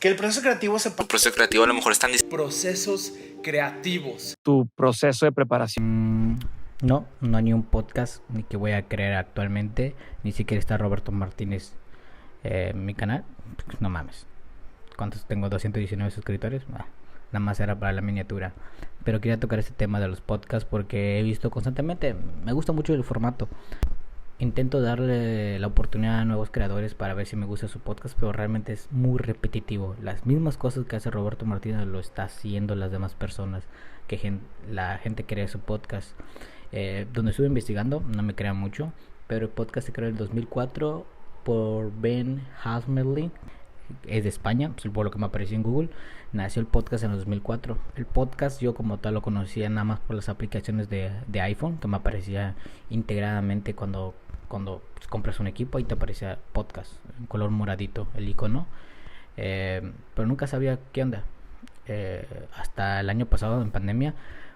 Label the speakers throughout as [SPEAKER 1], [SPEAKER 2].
[SPEAKER 1] Que el proceso creativo
[SPEAKER 2] Tu proceso creativo a lo mejor están
[SPEAKER 1] procesos creativos.
[SPEAKER 3] Tu proceso de preparación.
[SPEAKER 4] No hay ni un podcast ni que voy a crear actualmente. Ni siquiera está Roberto Martínez en mi canal. No mames. ¿Cuántos tengo? 219 suscriptores. Nada más era para la miniatura. Pero quería tocar este tema de los podcasts porque he visto constantemente. Me gusta mucho el formato. Intento darle la oportunidad a nuevos creadores para ver si me gusta su podcast, pero realmente es muy repetitivo. Las mismas cosas que hace Roberto Martínez lo está haciendo las demás personas, que la gente crea su podcast. Donde estuve investigando, no me crean mucho, pero el podcast se creó en el 2004 por Ben Hasmerly. Es de España, por lo que me apareció en Google. Nació el podcast en el 2004. El podcast yo como tal lo conocía nada más por las aplicaciones de iPhone, que me aparecía integradamente cuando pues, compras un equipo y te aparecía podcast en color moradito el icono, pero nunca sabía qué onda. Hasta el año pasado en pandemia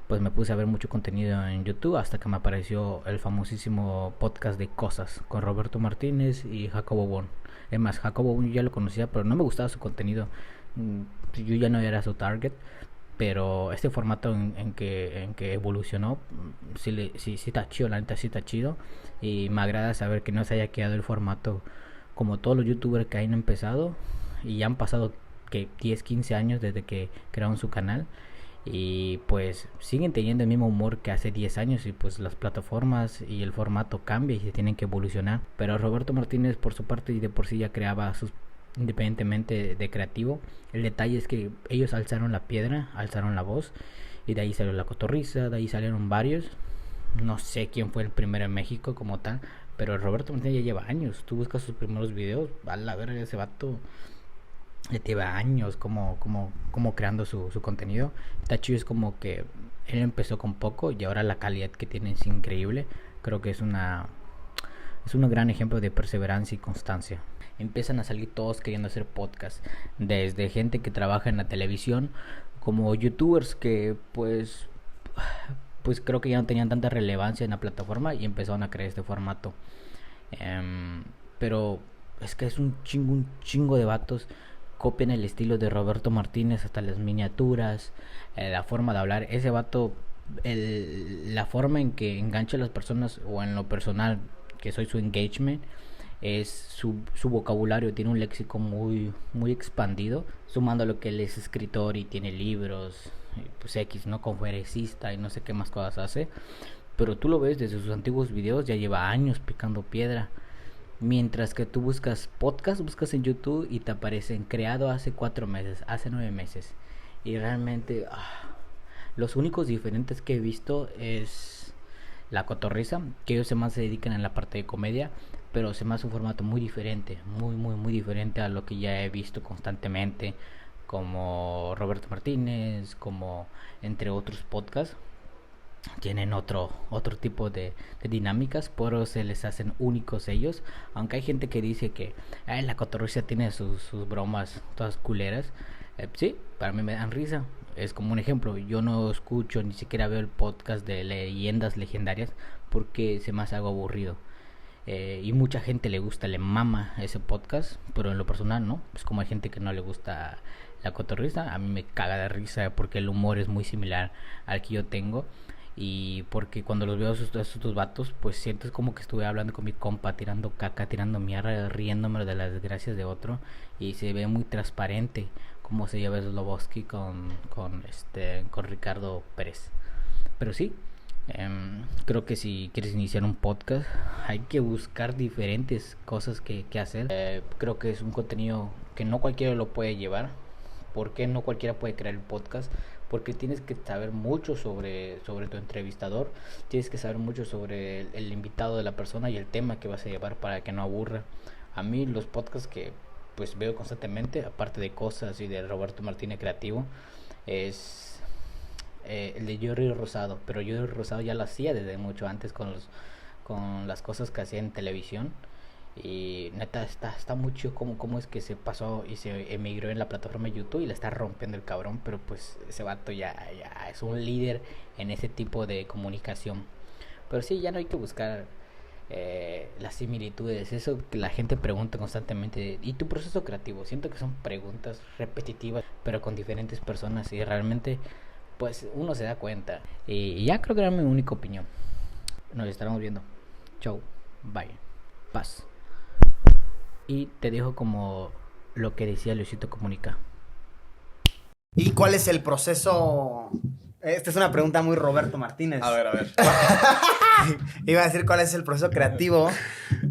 [SPEAKER 4] pues me puse a ver mucho contenido en YouTube hasta que me apareció el famosísimo podcast de Cosas con Roberto Martínez y Jacobo Wong. Es más, Jacobo Wong yo ya lo conocía, pero no me gustaba su contenido. Yo ya no era su target, pero este formato en que evolucionó sí está chido, la neta sí está chido, y me agrada saber que no se haya quedado el formato como todos los youtubers que han empezado y ya han pasado que 10, 15 años desde que crearon su canal y pues siguen teniendo el mismo humor que hace 10 años y pues las plataformas y el formato cambia y se tienen que evolucionar. Pero Roberto Martínez por su parte y de por sí ya creaba sus independientemente de creativo. El detalle es que ellos alzaron la piedra, alzaron la voz y de ahí salió La Cotorrisa, de ahí salieron varios. No sé quién fue el primero en México como tal, pero Roberto Martínez ya lleva años. Tú buscas sus primeros videos, a la verga, ese vato ya lleva años como creando su contenido. Está chido, es como que él empezó con poco y ahora la calidad que tiene es increíble. Creo que es un gran ejemplo de perseverancia y constancia. Empiezan a salir todos queriendo hacer podcast, desde gente que trabaja en la televisión como youtubers que pues creo que ya no tenían tanta relevancia en la plataforma y empezaron a crear este formato. Pero es que es un chingo de vatos copian el estilo de Roberto Martínez, hasta las miniaturas, la forma de hablar. Ese vato, la forma en que engancha a las personas, o en lo personal que soy su engagement, es su vocabulario. Tiene un léxico muy expandido, sumando a lo que él es escritor y tiene libros, pues X, ¿no? Conferencista y no sé qué más cosas hace, pero tú lo ves desde sus antiguos videos, ya lleva años picando piedra. Mientras que tú buscas podcast, buscas en YouTube y te aparecen creado hace 4 meses, hace 9 meses. Y realmente los únicos diferentes que he visto es La Cotorrisa, que ellos más se dedican en la parte de comedia, pero se me hace un formato muy diferente, muy diferente a lo que ya he visto constantemente, como Roberto Martínez, como entre otros podcasts. Tienen otro tipo de dinámicas, pero se les hacen únicos ellos. Aunque hay gente que dice que La Cotorrisa tiene sus bromas todas culeras. Sí, para mí me dan risa. Es como un ejemplo, yo no escucho ni siquiera veo el podcast de leyendas legendarias porque se me hace algo aburrido. Y mucha gente le gusta, le mama ese podcast, pero en lo personal no. Es como hay gente que no le gusta La Cotorrisa, a mí me caga de risa porque el humor es muy similar al que yo tengo. Y porque cuando los veo a esos dos vatos, pues sientes como que estuve hablando con mi compa, tirando caca, tirando mierda, riéndome de las desgracias de otro. Y se ve muy transparente cómo se lleva Sloboski con Ricardo Pérez. Pero sí, creo que si quieres iniciar un podcast hay que buscar diferentes cosas que hacer. Creo que es un contenido que no cualquiera lo puede llevar. ¿Por qué no cualquiera puede crear el podcast? Porque tienes que saber mucho sobre tu entrevistador, tienes que saber mucho sobre el invitado de la persona y el tema que vas a llevar para que no aburra. A mí los podcasts que pues veo constantemente, aparte de Cosas y de Roberto Martínez Creativo, es el de Jordi Rosado. Pero Jordi Rosado ya lo hacía desde mucho antes con las cosas que hacía en televisión. Y neta está muy chido cómo es que se pasó y se emigró en la plataforma de YouTube y la está rompiendo el cabrón. Pero pues ese vato ya es un líder en ese tipo de comunicación. Pero sí, ya no hay que buscar las similitudes, eso que la gente pregunta constantemente. ¿Y tu proceso creativo? Siento que son preguntas repetitivas, pero con diferentes personas y realmente pues uno se da cuenta. Y ya creo que era mi única opinión. Nos estaremos viendo. Chau. Bye. Paz. Y te dejo como lo que decía Luisito Comunica.
[SPEAKER 2] ¿Y cuál es el proceso? Esta es una pregunta muy Roberto Martínez.
[SPEAKER 1] A ver.
[SPEAKER 2] Iba a decir cuál es el proceso creativo